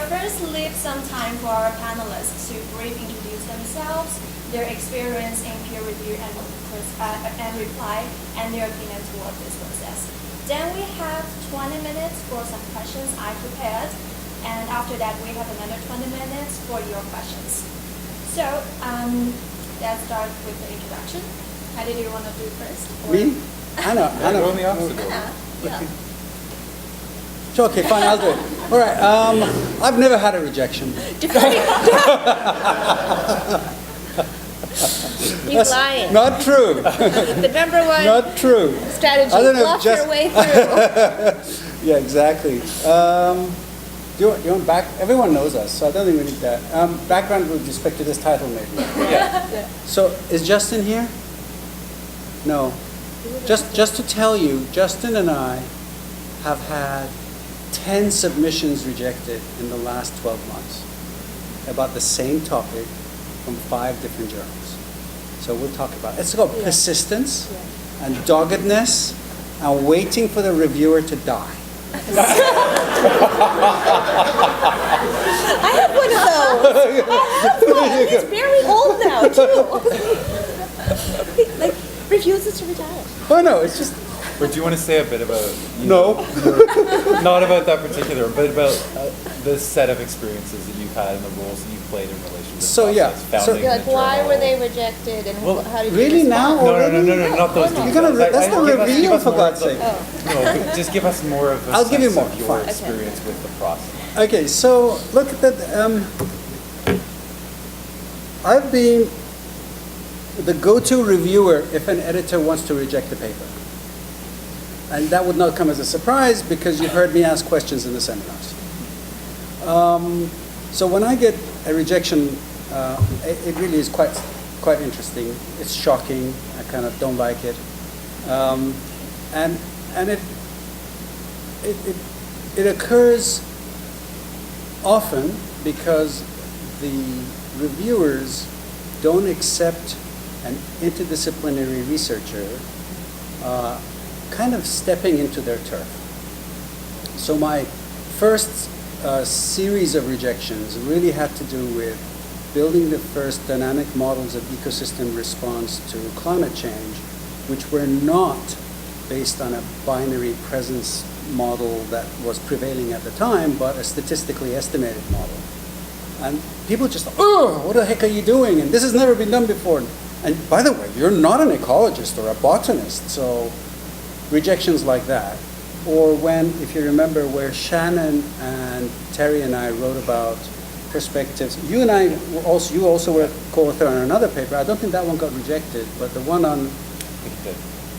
first leave some time for our panelists to briefly introduce themselves, their experience in peer review and reply, and their opinion toward this process. Then we have 20 minutes for some questions I prepared, and after that we have another 20 minutes for your questions. So let's start with the introduction. Hadi, do you want to do first? Me? Anna. Go in the opposite order. Yeah. Sure, okay, fine, I'll do it. All right, I've never had a rejection. He's lying. Not true. The number one Not true. strategy, I don't know, bluff just- your way through. Yeah, exactly. Do you want back? Everyone knows us, so I don't think we need that. Background with respect to this title, maybe. Yeah. So, is Justin here? No. Just to tell you, Justin and I have had 10 submissions rejected in the last 12 months about the same topic from 5 different journals. So we'll talk about it. It's called persistence and doggedness and waiting for the reviewer to die. I have one of those. I have one. He's very old now, too. He, like, refuses to retire. Oh no, it's just But do you want to say a bit about, no. not about that particular, but about the set of experiences that you've had and the roles that you've played in relation to this So, yeah. process, So- founding Like, the why journal? were they rejected, and Well, how did you really now? respond? No, not those details. You're gonna that's the Give us reveal, for more God's of sake. the- No, but just give us more of a I'll give you sense more, of your fine. experience with the process. Okay, so look at that. I've been the go-to reviewer if an editor wants to reject the paper. And that would not come as a surprise because you've heard me ask questions in the seminars. So when I get a rejection, it really is quite interesting. It's shocking. I kind of don't like it. And it occurs often because the reviewers don't accept an interdisciplinary researcher kind of stepping into their turf. So my first series of rejections really had to do with building the first dynamic models of ecosystem response to climate change, which were not based on a binary presence model that was prevailing at the time, but a statistically estimated model. And people just, oh, what the heck are you doing? And this has never been done before. And by the way, you're not an ecologist or a botanist, so rejections like that. Or when, if you remember, where Shannon and Terry and I wrote about perspectives. You and I you also were co-author on another paper. I don't think that one got rejected, but the one on. It did.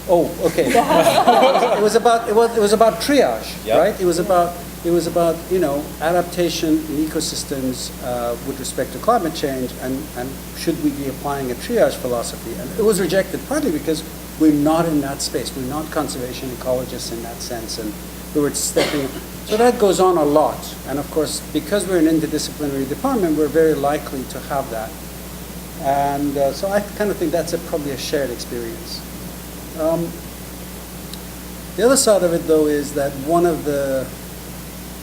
Oh, okay. it was about triage, Yep. right? It was about adaptation in ecosystems with respect to climate change, and should we be applying a triage philosophy? And it was rejected partly because we're not in that space. We're not conservation ecologists in that sense, and we were stepping. So that goes on a lot, and of course, because we're an interdisciplinary department, we're very likely to have that. And so I kind of think that's probably a shared experience. The other side of it, though, is that one of the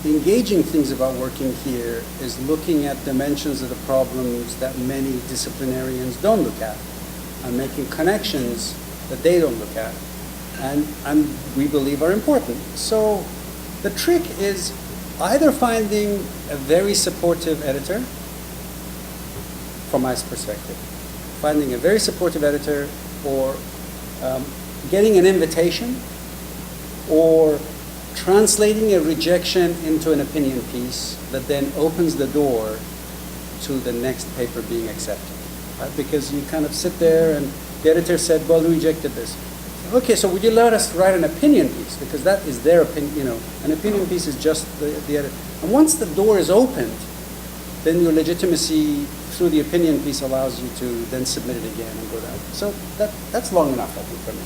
engaging things about working here is looking at dimensions of the problems that many disciplinarians don't look at, and making connections that they don't look at, and we believe are important. So the trick is either finding a very supportive editor, from my perspective, finding a very supportive editor, or getting an invitation, or translating a rejection into an opinion piece that then opens the door to the next paper being accepted. Right? Because you kind of sit there and the editor said, well, we rejected this. Okay, so would you let us write an opinion piece? Because that is their opinion, an opinion piece is just the editor. And once the door is opened, then your legitimacy through the opinion piece allows you to then submit it again and go down. So that's long enough, I think, for me.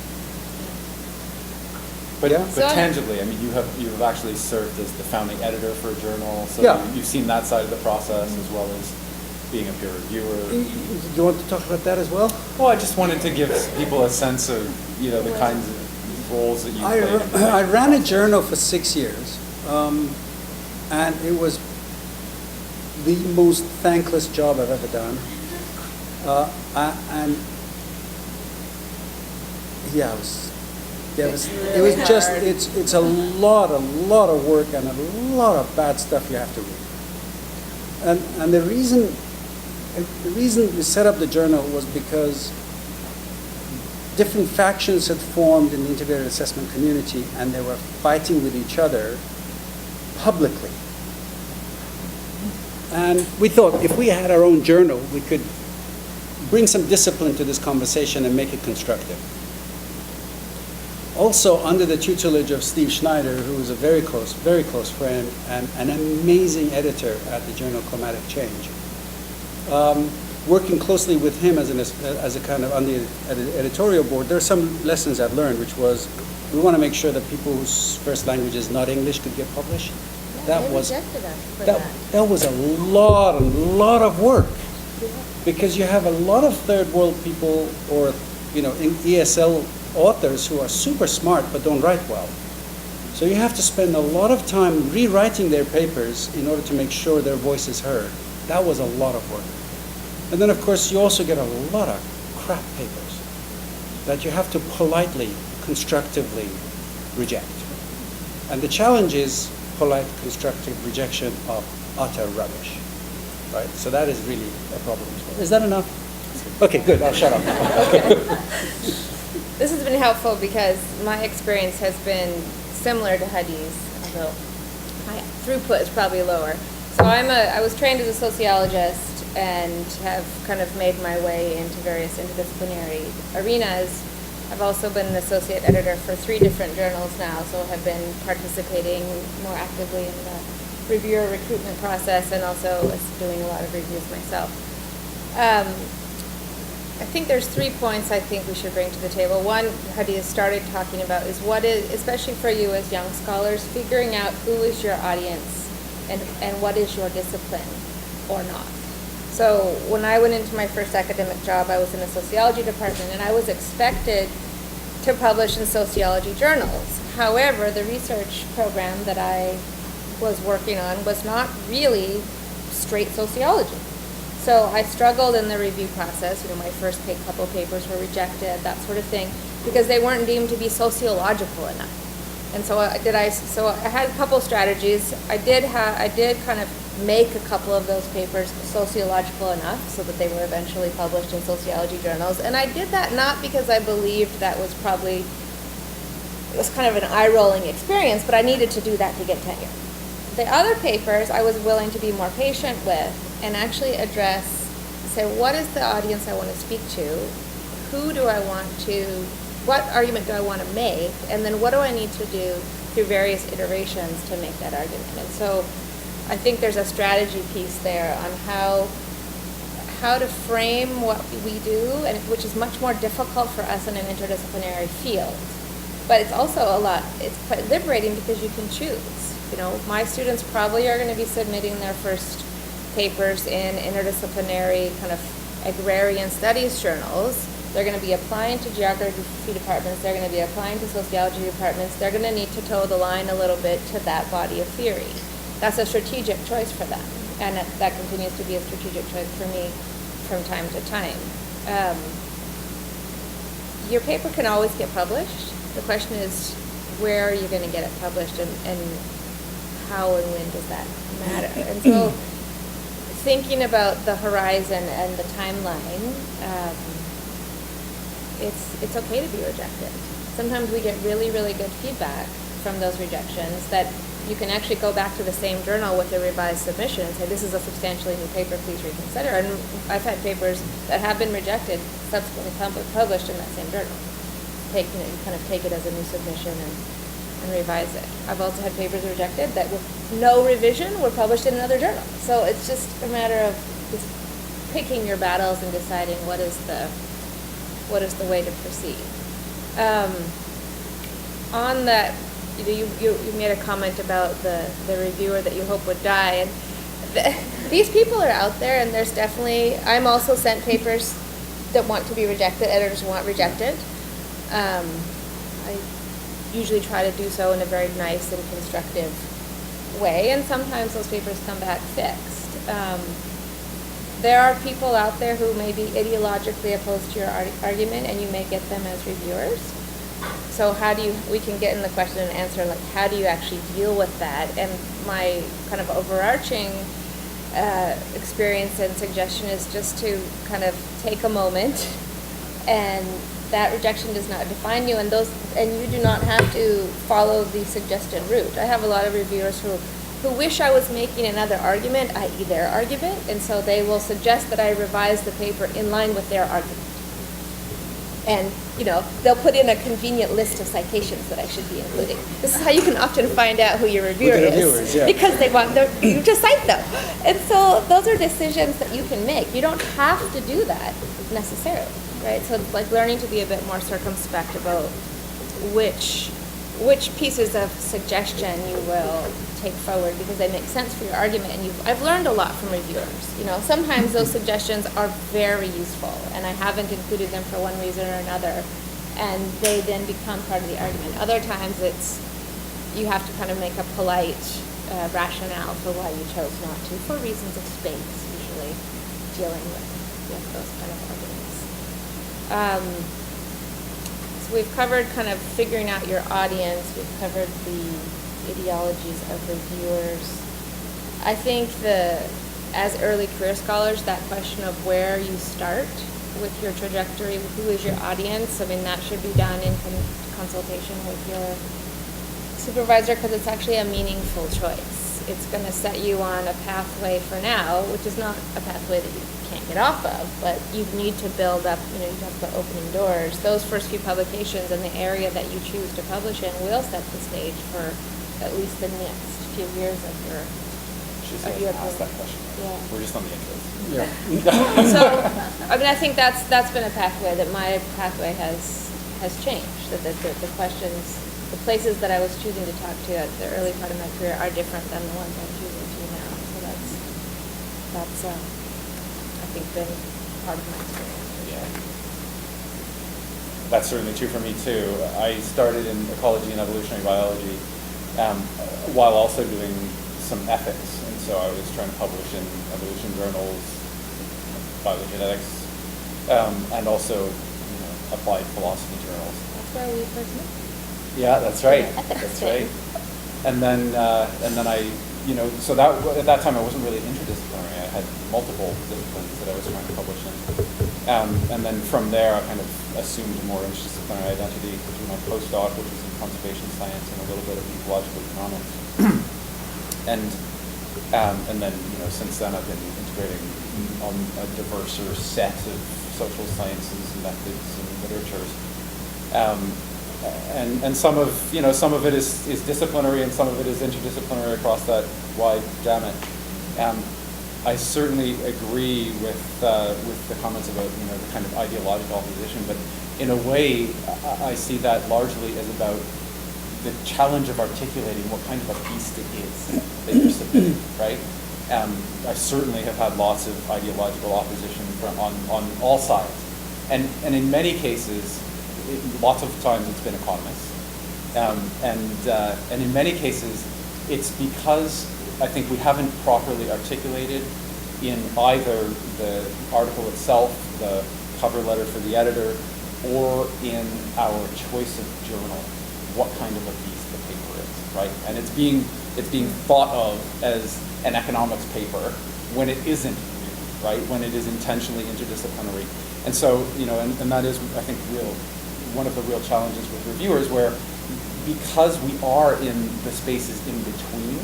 But, Yeah. but tangibly, I mean, you have actually served as the founding editor for a journal, so Yeah. you've seen that side of the process as well as being a peer reviewer. Do you want to talk about that as well? Well, I just wanted to give people a sense of the kinds of roles that you played. I ran a journal for 6 years, and it was the most thankless job I've ever done. And yeah, it was just, it's a lot of work and a lot of bad stuff you have to read. And the reason we set up the journal was because different factions had formed in the integrated assessment community, and they were fighting with each other publicly. And we thought if we had our own journal, we could bring some discipline to this conversation and make it constructive. Also, under the tutelage of Steve Schneider, who was a very close friend and an amazing editor at the journal Climatic Change. Working closely with him as a kind of on the editorial board, there are some lessons I've learned, which was we want to make sure that people whose first language is not English could get published. Yeah, they rejected us for that. That was a lot of work, because you have a lot of third world people or in ESL authors who are super smart but don't write well. So you have to spend a lot of time rewriting their papers in order to make sure their voice is heard. That was a lot of work. And then, of course, you also get a lot of crap papers that you have to politely, constructively reject. And the challenge is polite, constructive rejection of utter rubbish, right? So that is really a problem as well. Is that enough? Okay, good. I'll shut up now. This has been helpful because my experience has been similar to Hadi's, although my throughput is probably lower. So I was trained as a sociologist and have kind of made my way into various interdisciplinary arenas. I've also been an associate editor for 3 different journals now, so have been participating more actively in the reviewer recruitment process and also doing a lot of reviews myself. I think there's 3 points I think we should bring to the table. One, Hadi has started talking about is especially for you as young scholars, figuring out who is your audience and what is your discipline or not. So when I went into my first academic job, I was in a sociology department, and I was expected to publish in sociology journals. However, the research program that I was working on was not really straight sociology. So I struggled in the review process. My first couple papers were rejected, that sort of thing, because they weren't deemed to be sociological enough. And so I had a couple strategies. I did kind of make a couple of those papers sociological enough so that they were eventually published in sociology journals. And I did that not because I believed it was kind of an eye-rolling experience, but I needed to do that to get tenure. The other papers I was willing to be more patient with and actually say, what is the audience I want to speak to? What argument do I want to make? And then what do I need to do through various iterations to make that argument? And so I think there's a strategy piece there on how to frame what we do, and which is much more difficult for us in an interdisciplinary field. But it's also it's quite liberating because you can choose. My students probably are going to be submitting their first papers in interdisciplinary kind of agrarian studies journals. They're going to be applying to geography departments. They're going to be applying to sociology departments. They're going to need to toe the line a little bit to that body of theory. That's a strategic choice for them, and that continues to be a strategic choice for me from time to time. Your paper can always get published. The question is, where are you going to get it published, and how and when does that matter? And so thinking about the horizon and the timeline, it's okay to be rejected. Sometimes we get really, really good feedback from those rejections that you can actually go back to the same journal with a revised submission and say, this is a substantially new paper, please reconsider. And I've had papers that have been rejected, subsequently published in that same journal. You kind of take it as a new submission and revise it. I've also had papers rejected that with no revision were published in another journal. So it's just a matter of just picking your battles and deciding what is the way to proceed. On that, you made a comment about the reviewer that you hope would die, and these people are out there, and there's definitely, I'm also sent papers that want to be rejected, editors want rejected. I usually try to do so in a very nice and constructive way, and sometimes those papers come back fixed. there are people out there who may be ideologically opposed to your argument, and you may get them as reviewers. So we can get in the question and answer, like, how do you actually deal with that? And my kind of overarching experience and suggestion is just to kind of take a moment, and that rejection does not define you, and you do not have to follow the suggested route. I have a lot of reviewers who wish I was making another argument, i.e. their argument, and so they will suggest that I revise the paper in line with their argument. And, they'll put in a convenient list of citations that I should be including. This is how you can often find out who your reviewer is. Yeah. Because they want you to cite them. And so those are decisions that you can make. You don't have to do that necessarily, right? So it's like learning to be a bit more circumspect about which pieces of suggestion you will take forward because they make sense for your argument. And I've learned a lot from reviewers. Sometimes those suggestions are very useful, and I haven't included them for one reason or another, and they then become part of the argument. Other times you have to kind of make a polite rationale for why you chose not to, for reasons of space, usually dealing with those kind of arguments. So we've covered kind of figuring out your audience. We've covered the ideologies of reviewers. I think as early career scholars, that question of where you start with your trajectory, who is your audience, that should be done in consultation with your supervisor, because it's actually a meaningful choice. It's going to set you on a pathway for now, which is not a pathway that you can't get off of, but you need to build up, you talk about opening doors. Those first few publications and the area that you choose to publish in will set the stage for at least the next few years of your She's asked that question. Yeah. We're just on the intro. Yeah. So, I think that's been a pathway that my pathway has changed. That the questions, the places that I was choosing to talk to at the early part of my career are different than the ones I'm choosing to now. So that's I think been part of my experience. Yeah. That's certainly true for me too. I started in ecology and evolutionary biology while also doing some ethics, and so I was trying to publish in evolution journals, phylogenetics, and also applied philosophy journals. That's where we first met. Yeah, that's right. Ethics That's thing. right. And then I, so that at that time I wasn't really interdisciplinary. I had multiple disciplines that I was trying to publish in. And then from there, I kind of assumed a more interdisciplinary identity through my postdoc, which was in conservation science and a little bit of ecological economics. And then, since then I've been integrating on a diverser set of social sciences and methods and literatures. And some of it is disciplinary and some of it is interdisciplinary across that wide gamut. I certainly agree with the comments about the kind of ideological opposition, but in a way I see that largely as about the challenge of articulating what kind of a beast it is that you're submitting, right? I certainly have had lots of ideological opposition on all sides, and in many cases, lots of times it's been economists, and in many cases it's because I think we haven't properly articulated in either the article itself, the cover letter for the editor, or in our choice of journal, what kind of a beast the paper is, right? And it's being thought of as an economics paper when it isn't really, right? When it is intentionally interdisciplinary. And so, and that is, I think, one of the real challenges with reviewers, where because we are in the spaces in between,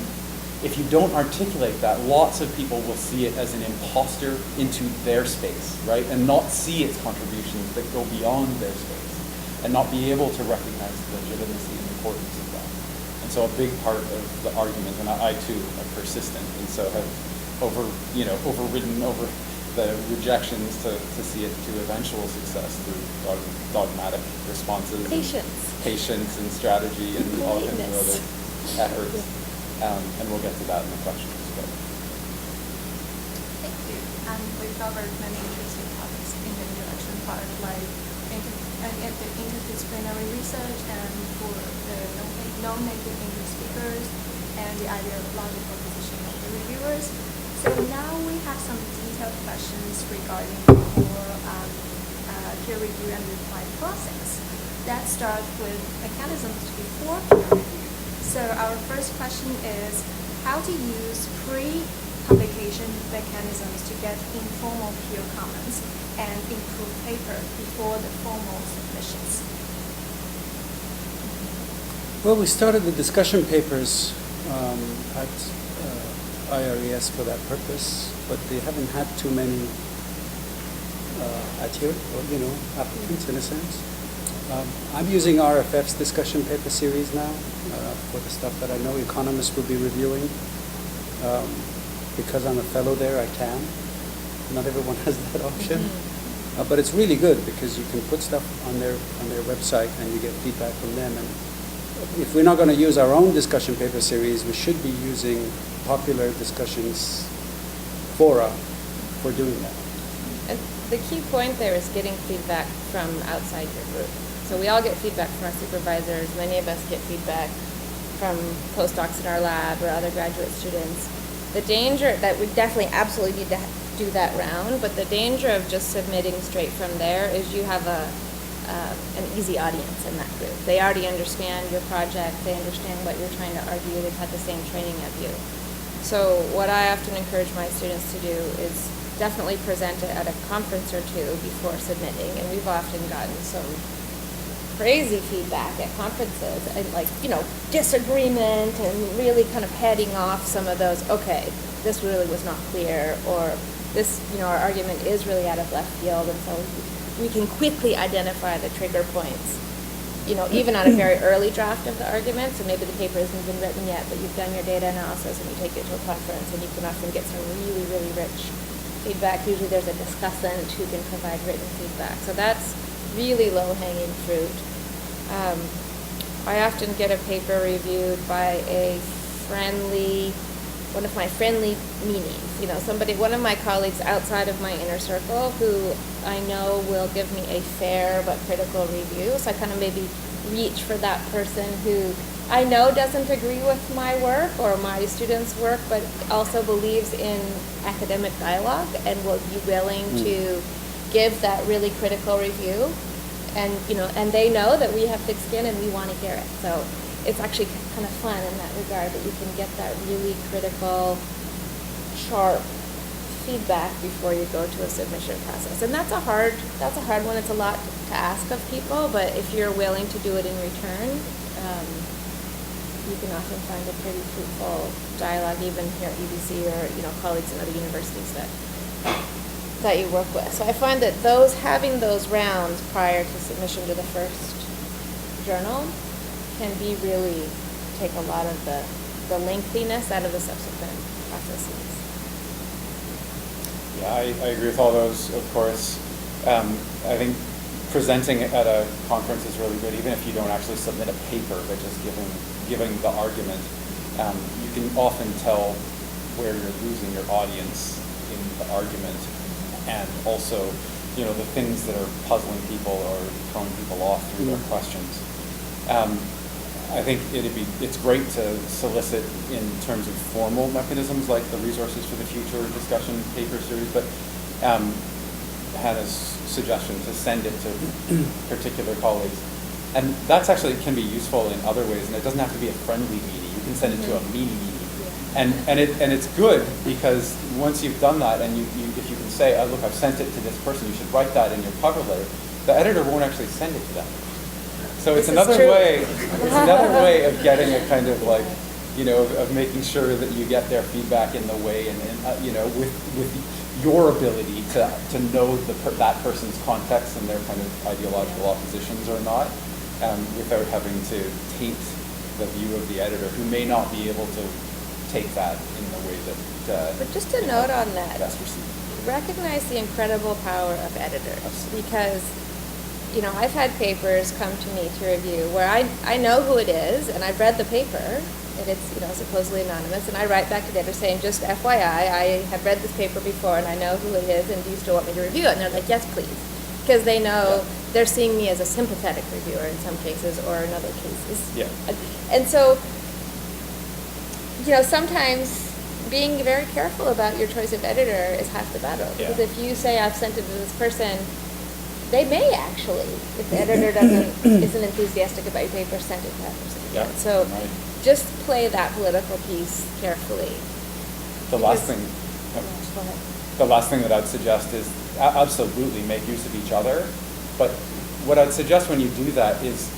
if you don't articulate that, lots of people will see it as an imposter into their space, right? And not see its contributions that go beyond their space, and not be able to recognize the legitimacy and importance of that. And so a big part of the argument, and I too am persistent, and so have overridden over the rejections to see it to eventual success through dogmatic responses, patience and strategy, and all kinds of other efforts. And we'll get to that in the questions. But. Thank you. And we covered many interesting topics in the introduction part, like interdisciplinary research and for the non-native English speakers and the ideological position of the reviewers. So now have some detailed questions regarding the whole peer review and reply process. Let's start with mechanisms before peer review. So our first question is how to use pre-publication mechanisms to get informal peer comments and improve paper before the formal submissions. Well, we started the discussion papers at IRES for that purpose, but they haven't had too many applicants in a sense. I'm using RFF's discussion paper series now for the stuff that I know economists will be reviewing. Because I'm a fellow there, I can. Not everyone has that option. But it's really good because you can put stuff on their website and you get feedback from them. And if we're not going to use our own discussion paper series, we should be using popular discussions fora for doing that. And the key point there is getting feedback from outside your group. So we all get feedback from our supervisors. Many of us get feedback from postdocs in our lab or other graduate students. The danger that we definitely absolutely need to do that round, but the danger of just submitting straight from there is you have an easy audience in that group. They already understand your project. They understand what you're trying to argue. They've had the same training as you. So what I often encourage my students to do is definitely present it at a conference or two before submitting, and we've often gotten some crazy feedback at conferences and disagreement and really kind of heading off some of those, okay, this really was not clear, or this, our argument is really out of left field, and so we can quickly identify the trigger points, even on a very early draft of the argument, so maybe the paper hasn't been written yet, but you've done your data analysis and you take it to a conference, and you can often get some really, really rich feedback. Usually there's a discussant who can provide written feedback, so that's really low-hanging fruit. I often get a paper reviewed by one of my friendly meanies, one of my colleagues outside of my inner circle who I know will give me a fair but critical review. So I kind of maybe reach for that person who I know doesn't agree with my work or my students' work, but also believes in academic dialogue and will be willing to give that really critical review. And and they know that we have thick skin and we want to hear it. So it's actually kind of fun in that regard that you can get that really critical, sharp feedback before you go to a submission process. And that's a hard one. It's a lot to ask of people, but if you're willing to do it in return, you can often find a pretty fruitful dialogue, even here at UBC or colleagues in other universities that you work with. So I find that having those rounds prior to submission to the first journal can really take a lot of the lengthiness out of the subsequent processes. Yeah, I agree with all those, of course. I think presenting at a conference is really good, even if you don't actually submit a paper, but just giving the argument. You can often tell where you're losing your audience in the argument, and also, the things that are puzzling people or throwing people off through their questions. I think it's great to solicit in terms of formal mechanisms like the Resources for the Future discussion paper series, but Hannah's suggestion to send it to particular colleagues. And that's actually can be useful in other ways, and it doesn't have to be a friendly meeting. You can send it to a meeting. And it's good because once you've done that, and if you can say, oh, look, I've sent it to this person, you should write that in your cover letter, the editor won't actually send it to them. So it's another way of getting a kind of of making sure that you get their feedback in the way and with your ability to know that person's context and their kind of ideological oppositions or not, without having to taint the view of the editor who may not be able to take that in the way that. But just a note on that. That's received. Recognize the incredible power of editors, because I've had papers come to me to review where I know who it is and I've read the paper and it's supposedly anonymous, and I write back to the editor saying, just FYI, I have read this paper before and I know who it is, and do you still want me to review it? And they're like, yes, please, because they know they're seeing me as a sympathetic reviewer in some cases, or in other cases. Yeah. And so sometimes being very careful about your choice of editor is half the battle. Yeah. Because if you say, I've sent it to this person, they may actually, if the editor isn't enthusiastic about your paper, send it to that person again. Yeah, So right. just play that political piece carefully. The last Because- thing, Go ahead. the last thing that I'd suggest is absolutely make use of each other. But what I'd suggest when you do that is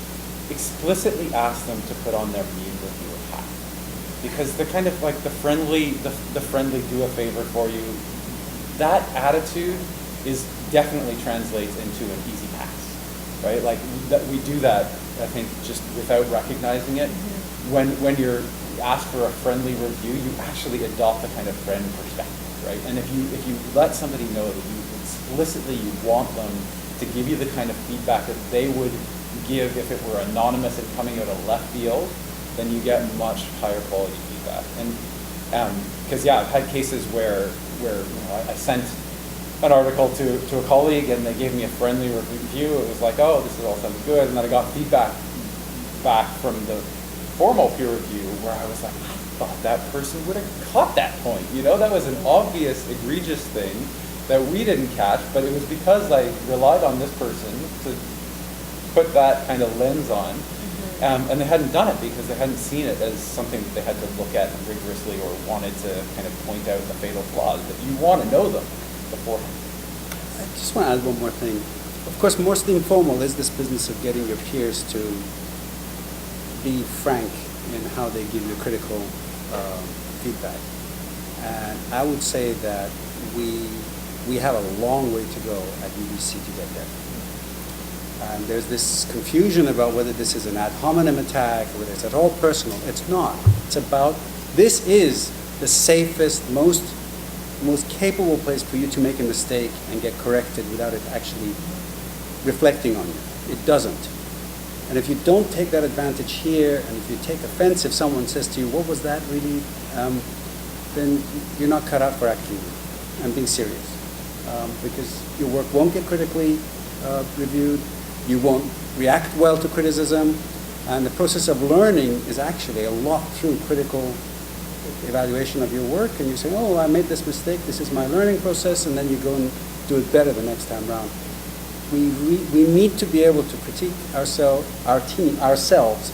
explicitly ask them to put on their mean reviewer hat. Because the kind of like the friendly do a favor for you, that attitude is definitely translates into an easy pass, right? Like that we do that, I think, just without recognizing it. When you're asked for a friendly review, you actually adopt a kind of friend perspective, right? And if you let somebody know that you explicitly you want them to give you the kind of feedback that they would give if it were anonymous and coming out of left field, then you get much higher quality feedback. And because I've had cases where I sent an article to a colleague and they gave me a friendly review. It was like, oh, this is all sounds good, and then I got feedback back from the formal peer review where I was like, I thought that person would have caught that point. That was an obvious, egregious thing that we didn't catch, but it was because I relied on this person to put that kind of lens on. And they hadn't done it because they hadn't seen it as something that they had to look at rigorously or wanted to kind of point out the fatal flaws. But you want to know them beforehand. I just want to add one more thing. Of course, most informal is this business of getting your peers to be frank in how they give you critical feedback. And I would say that we have a long way to go at UBC to get there. And there's this confusion about whether this is an ad hominem attack, whether it's at all personal. It's not. It's about, this is the safest, most capable place for you to make a mistake and get corrected without it actually reflecting on you. It doesn't. And if you don't take that advantage here, and if you take offense if someone says to you, what was that really, then you're not cut out for acting and being serious. Because your work won't get critically reviewed, you won't react well to criticism, and the process of learning is actually a lot through critical evaluation of your work, and you say, oh, I made this mistake, this is my learning process, and then you go and do it better the next time around. We need to be able to critique ourselves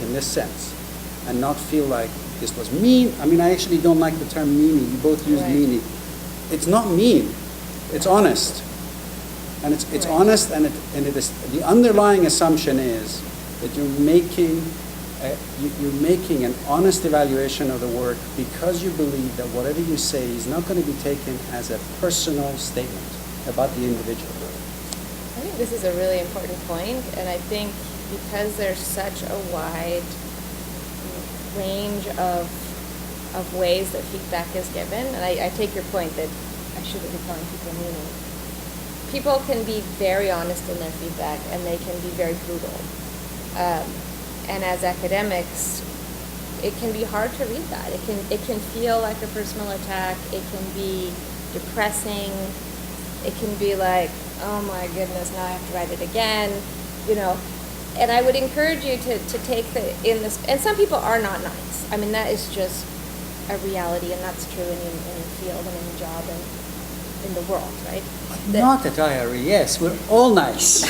in this sense, and not feel like this was mean. I mean, I actually don't like the term meanie. You both use Right. meanie. It's not mean. It's honest. And it's Right. honest, and it is, the underlying assumption is that you're making an honest evaluation of the work because you believe that whatever you say is not going to be taken as a personal statement about the individual. I think this is a really important point, and I think because there's such a wide range of ways that feedback is given, and I take your point that I shouldn't be calling people meaning. People can be very honest in their feedback, and they can be very brutal. And as academics, it can be hard to read that. It can feel like a personal attack. It can be depressing. It can be like, oh my goodness, now I have to write it again, And I would encourage you to take and some people are not nice. I mean, that is just a reality, and that's true in any field and any job and in the world, right? Not at IRE, yes, we're all nice.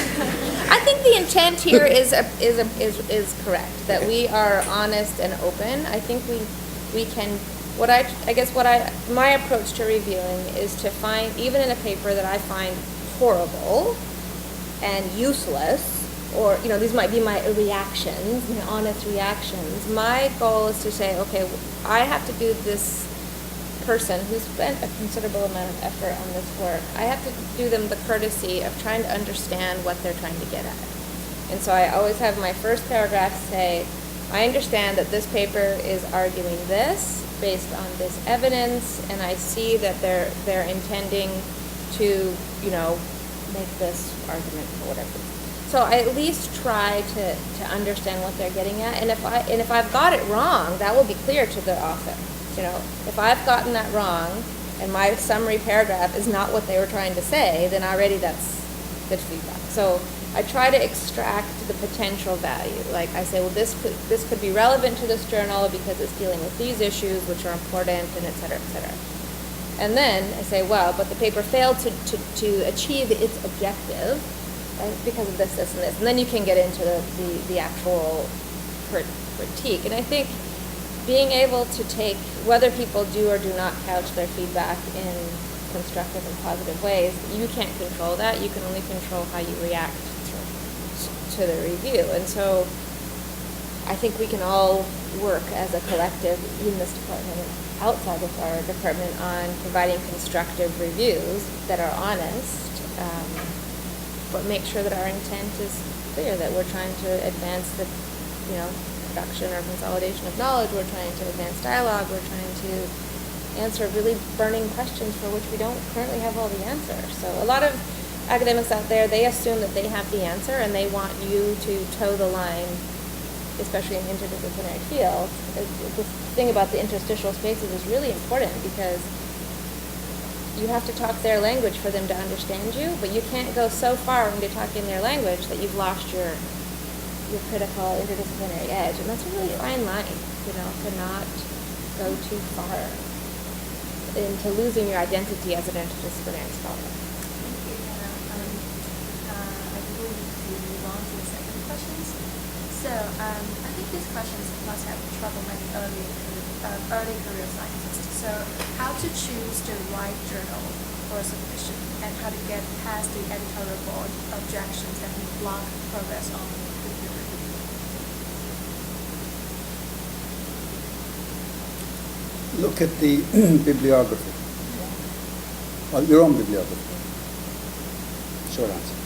I think the intent here is correct, that we are honest and open. I think we can, my approach to reviewing is to find, even in a paper that I find horrible and useless, or, these might be my reactions, my honest reactions. My goal is to say, okay, I have to do this person who's spent a considerable amount of effort on this work. I have to do them the courtesy of trying to understand what they're trying to get at. And so I always have my first paragraph say, I understand that this paper is arguing this based on this evidence, and I see that they're intending to, make this argument or whatever. So I at least try to understand what they're getting at, and if I've got it wrong, that will be clear to the author. If I've gotten that wrong, and my summary paragraph is not what they were trying to say, then already that's good feedback. So I try to extract the potential value. Like I say, well, this could be relevant to this journal because it's dealing with these issues, which are important, and et cetera, et cetera. And then I say, well, but the paper failed to achieve its objective, right, because of this, this, and this. And then you can get into the actual critique. And I think being able to take, whether people do or do not couch their feedback in constructive and positive ways, you can't control that. You can only control how you react to the review. And so I think we can all work as a collective in this department and outside of our department on providing constructive reviews that are honest, but make sure that our intent is clear, that we're trying to advance the, production or consolidation of knowledge, we're trying to advance dialogue, we're trying to answer really burning questions for which we don't currently have all the answers. So a lot of academics out there, they assume that they have the answer and they want you to toe the line, especially in interdisciplinary fields. The thing about the interstitial spaces is really important because you have to talk their language for them to understand you, but you can't go so far into talking their language that you've lost your critical interdisciplinary edge. And that's a really fine line, to not go too far into losing your identity as an interdisciplinary scholar. Thank you, Hannah. I think we need to move on to the second questions. So I think these questions must have troubled many early career scientists. So how to choose the right journal for submission and how to get past the editorial board objections that can block progress on the peer review. Look at the bibliography. Well, your own bibliography. Short answer.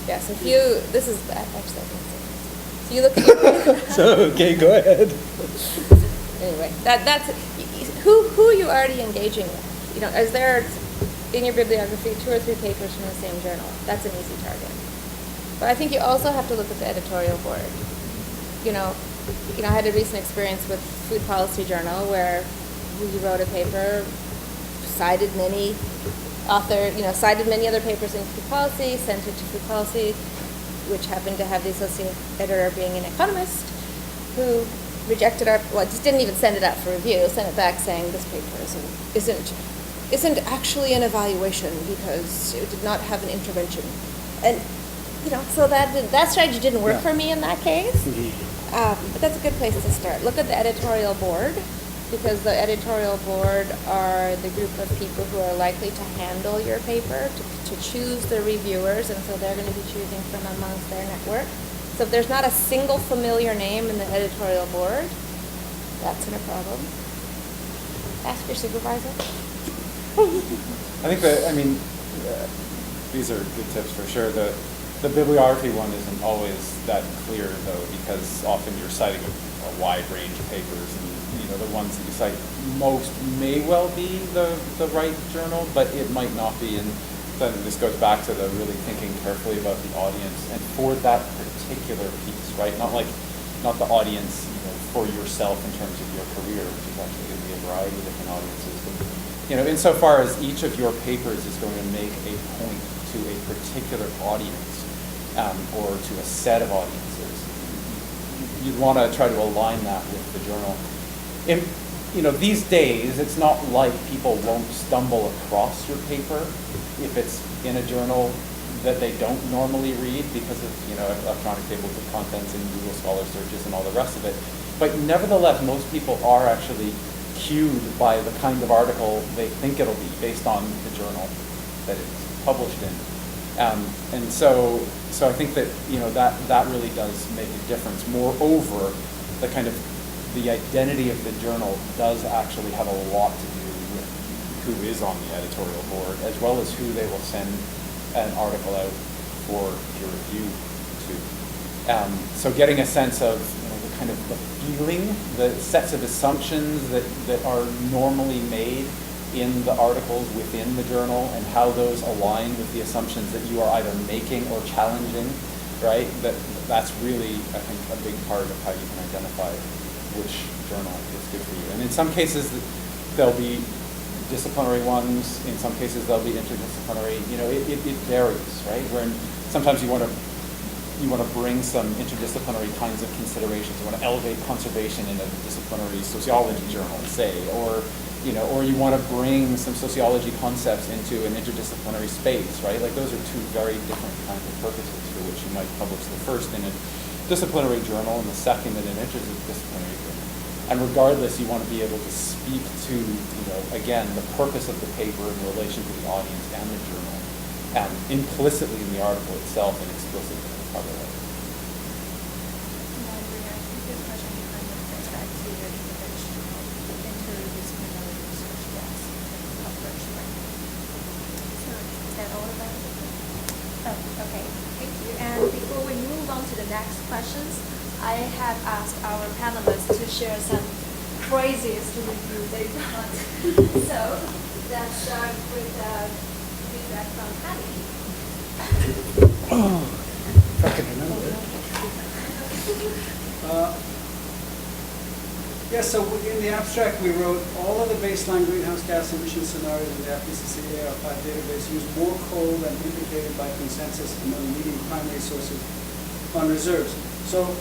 Yes, if you, this is, actually, I think so you look at your, So, okay, go ahead. anyway, that's, who are you already engaging with? Is there, in your bibliography, 2 or 3 papers from the same journal? That's an easy target. But I think you also have to look at the editorial board. I had a recent experience with Food Policy Journal where we wrote a paper, cited many other papers in food policy, sent it to food policy, which happened to have the associate editor being an economist, who rejected just didn't even send it out for review, sent it back saying this paper isn't actually an evaluation because it did not have an intervention. And, so that strategy didn't work for me in that case. Mm-hmm. But that's a good place to start. Look at the editorial board, because the editorial board are the group of people who are likely to handle your paper, to choose the reviewers, and so they're going to be choosing from amongst their network. So if there's not a single familiar name in the editorial board, that's a problem. Ask your supervisor. I think these are good tips for sure. The bibliography one isn't always that clear though, because often you're citing a wide range of papers, and the ones that you cite most may well be the right journal, but it might not be. And then this goes back to the really thinking carefully about the audience and for that particular piece, right? Not the audience, for yourself in terms of your career, which is actually going to be a variety of different audiences. But, insofar as each of your papers is going to make a point to a particular audience or to a set of audiences, you'd want to try to align that with the journal. These days, it's not like people won't stumble across your paper if it's in a journal that they don't normally read because of, electronic tables of contents and Google Scholar searches and all the rest of it. But nevertheless, most people are actually cued by the kind of article they think it'll be based on the journal that it's published in. And so I think that, that really does make a difference. Moreover, the identity of the journal does actually have a lot to do with who is on the editorial board, as well as who they will send an article out for peer review to. So getting a sense of the feeling, the sets of assumptions that are normally made in the articles within the journal, and how those align with the assumptions that you are either making or challenging, right? That's really, I think, a big part of how you can identify which journal is good for you. And in some cases, there'll be disciplinary ones. In some cases, they'll be interdisciplinary. It varies, right? Sometimes you want to bring some interdisciplinary kinds of considerations. You want to elevate conservation in a disciplinary sociology journal, say, or you want to bring some sociology concepts into an interdisciplinary space, right? Like those are two very different kinds of purposes for which you might publish the first in a disciplinary journal and the second in an interdisciplinary journal. And regardless, you want to be able to speak to, again, the purpose of the paper in relation to the audience and the journal, implicitly in the article itself and explicitly in the cover letter. No, I agree. I think this question kind of gets back to the interventional interdisciplinary research that's approach, right? So is that all about it? Oh, okay. Thank you. And before we move on to the next questions, I have asked our panelists to share some craziest review they got. So let's start with feedback from Hadi. Oh, if I can remember. So in the abstract we wrote all of the baseline greenhouse gas emission scenarios in the IPCC AR5 database use more coal than indicated by consensus among leading primary sources on reserves. So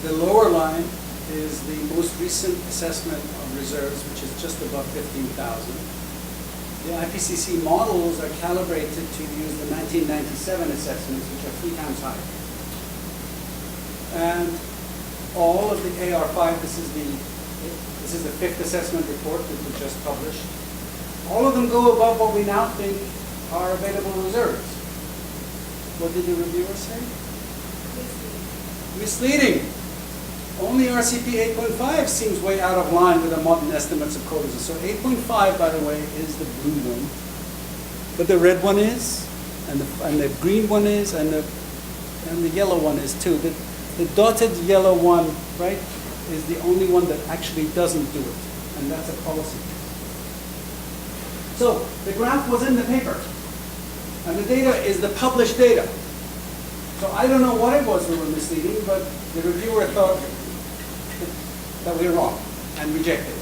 the lower line is the most recent assessment of reserves, which is just above 15,000. The IPCC models are calibrated to use the 1997 assessments, which are 3 times higher. And all of the AR5, this is the 5th assessment report that we just published. All of them go above what we now think are available reserves. What did the reviewer say? Misleading. Only RCP 8.5 seems way out of line with the modern estimates of coal reserves. So 8.5, by the way, is the blue one. But the red one is, and the green one is, and the yellow one is too. The dotted yellow one, right, is the only one that actually doesn't do it. And that's a policy. So the graph was in the paper. And the data is the published data. So I don't know what it was we were misleading, but the reviewer thought that we were wrong and rejected it.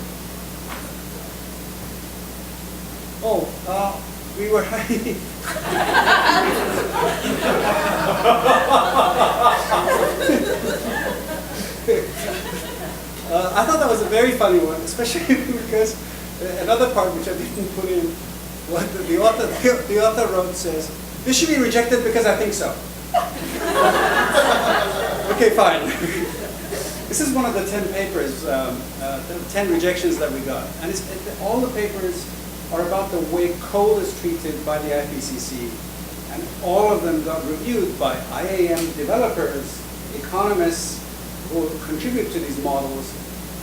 We were I thought that was a very funny one, especially because another part which I didn't put in, what the author wrote says, this should be rejected because I think so. Okay, fine. This is one of the 10 papers, the 10 rejections that we got. And all the papers are about the way coal is treated by the IPCC. And all of them got reviewed by IAM developers, economists who contribute to these models.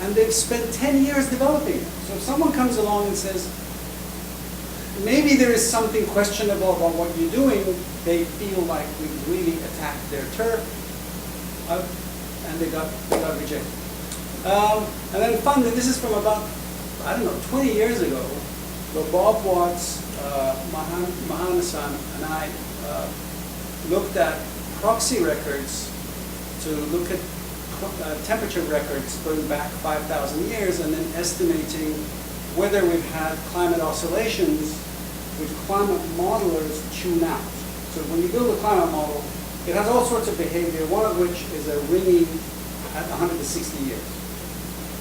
And they've spent 10 years developing them. So if someone comes along and says, maybe there is something questionable about what you're doing, they feel like we've really attacked their turf. And they got rejected. And then finally, this is from about, 20 years ago, where Bob Watts, Mahanasan, and I looked at proxy records to look at temperature records going back 5,000 years and then estimating whether we've had climate oscillations which climate modelers tune out. So when you build a climate model, it has all sorts of behavior, one of which is a ringing at 160 years.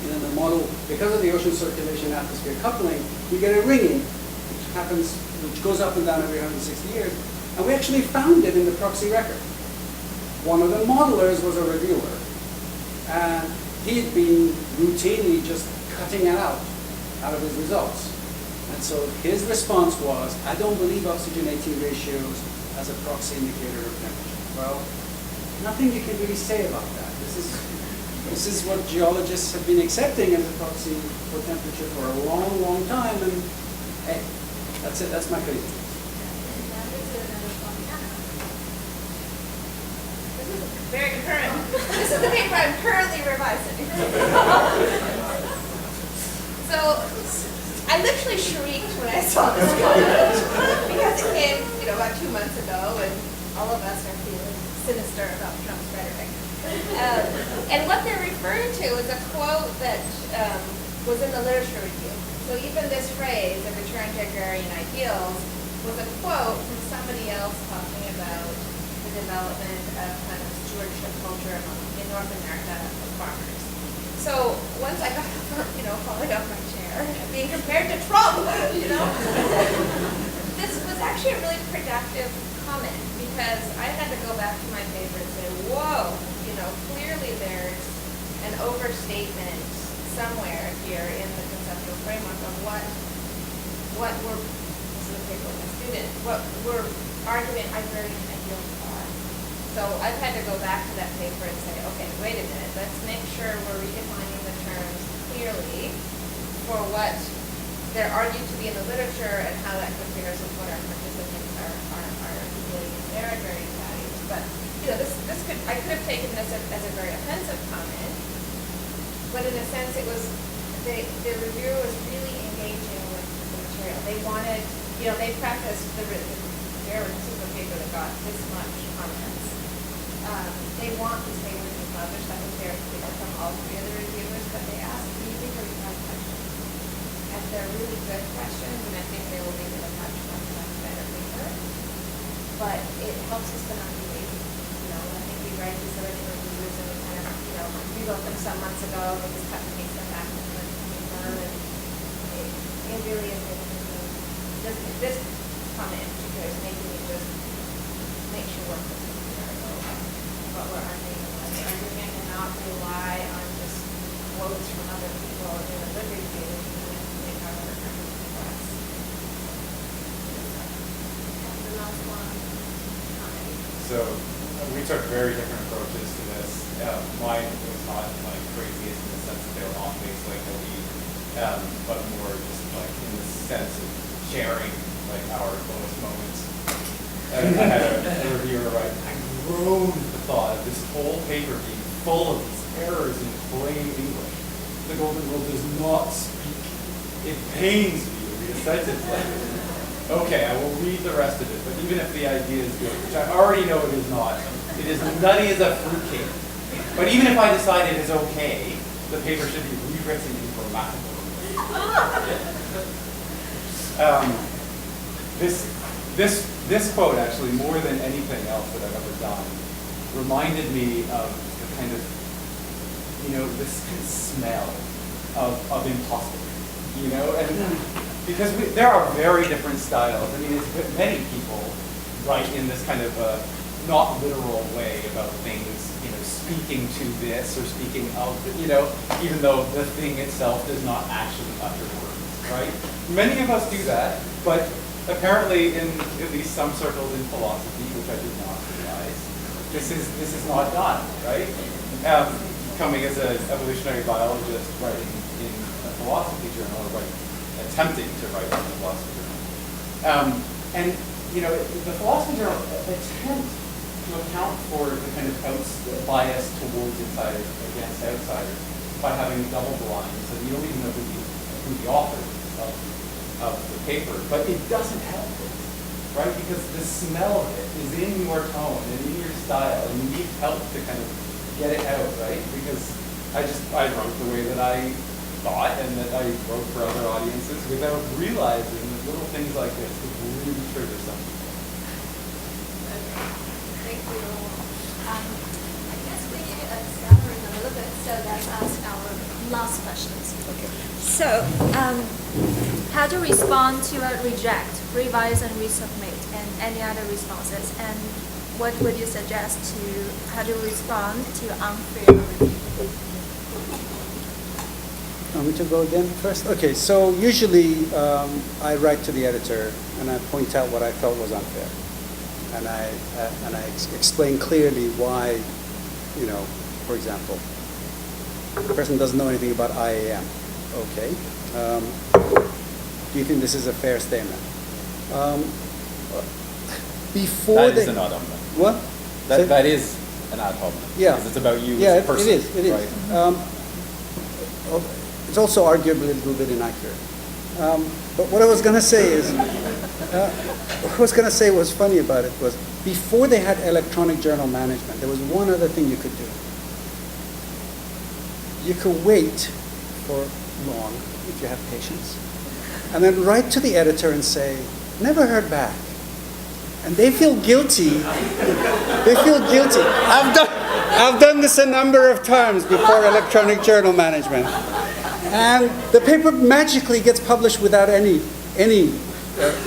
And in the model, because of the ocean circulation atmosphere coupling, you get a ringing, which goes up and down every 160 years. And we actually found it in the proxy record. One of the modelers was a reviewer, and he had been routinely just cutting it out of his results. And so his response was, I don't believe oxygen-18 ratios as a proxy indicator of temperature. Well, nothing you can really say about that. This is what geologists have been accepting as a proxy for temperature for a long, long time, and hey, that's it, that's my crazy. This is very current. This is the paper I'm currently revising. So I literally shrieked when I saw this comment because it came, about 2 months ago, and all of us are feeling sinister about Trump's rhetoric. And what they're referring to is a quote that was in the literature review. So even this phrase, "a return to agrarian ideals," was a quote from somebody else talking about the the development of kind of stewardship culture in North America for farmers. So once I got over, falling off my chair and being compared to Trump, this was actually a really productive comment, because I had to go back to my paper and say, whoa, clearly there's an overstatement somewhere here in the conceptual framework of what we're, this is a paper with a student, what we're arguing agrarian ideals are. So I've had to go back to that paper and say, okay, wait a minute, let's make sure we're redefining the terms clearly for what they're argued to be in the literature and how that compares with what our participants are feeling in their agrarian values. But I could have taken this as a very offensive comment, but in a sense it was, the reviewer was really engaging with the material. They wanted, they prefaced this is a paper that got this much comments. They want this paper to be published. That was very clear from all three of the reviewers, but they asked really, really hard questions. And they're really good questions, and I think they will make it a much, much, much better paper. But it helps us to not be lazy. I think we write these literature reviews and we kind of, we wrote them some months ago, we just cut and paste them back into the paper, and it really is making this comment in particular is making me just make sure we're what we're arguing. The argument cannot rely on just quotes from other people in a lit review to make our argument for us. And the last one, comedy. So we took very different approaches to this. Mine was not like craziest in the sense that they were off-base like Hadi, but more just like in the sense of sharing like our lowest moments. And I had a reviewer write, I groaned at the thought of this whole paper being full of these errors in plain English. The Golden Rule does not speak. It pains me to read a sentence like this. Okay, I will read the rest of it, but even if the idea is good, which I already know it is not, it is nutty as a fruitcake. But even if I decide it is okay, the paper should be rewritten in grammatical. This quote, actually, more than anything else that I've ever done, reminded me of the kind of, this kind of smell of imposter, and because there are very different styles. I mean, many people write in this kind of not literal way about things, speaking to this or speaking of, even though the thing itself does not actually utter words, right? Many of us do that, but apparently in at least some circles in philosophy, which I did not realize, this is not done, right? Coming as an evolutionary biologist writing in a philosophy journal, or attempting to write in a philosophy journal. And the philosophy journal attempts to account for the kind of bias towards insiders against outsiders by having double blinds, and you don't even know who the author is of the paper, but it doesn't help it, right? Because the smell of it is in your tone and in your style, and you need help to kind of get it out, right? Because I wrote the way that I thought and that I wrote for other audiences without realizing that little things like this would really trigger something. Thank you. I guess we need to accelerate a little bit, so let's ask our last questions. Okay. So, how to respond to a reject, revise and resubmit, and any other responses, and what would you suggest to how to respond to unfair review? Want me to go again first? Okay, so usually I write to the editor and I point out what I felt was unfair. And I explain clearly why, for example, the person doesn't know anything about IAM. Okay. Do you think this is a fair statement? Before That is an ad hominem. What? That is an ad hominem. Yeah. Because it's about you Yeah, as a person. it is. Right? It's also arguably a little bit inaccurate. But what I was going to say is, what's funny about it was, before they had electronic journal management, there was one other thing you could do. You could wait for long, if you have patience, and then write to the editor and say, never heard back. and they feel guilty. They feel guilty. I've done this a number of times before electronic journal management. And the paper magically gets published without any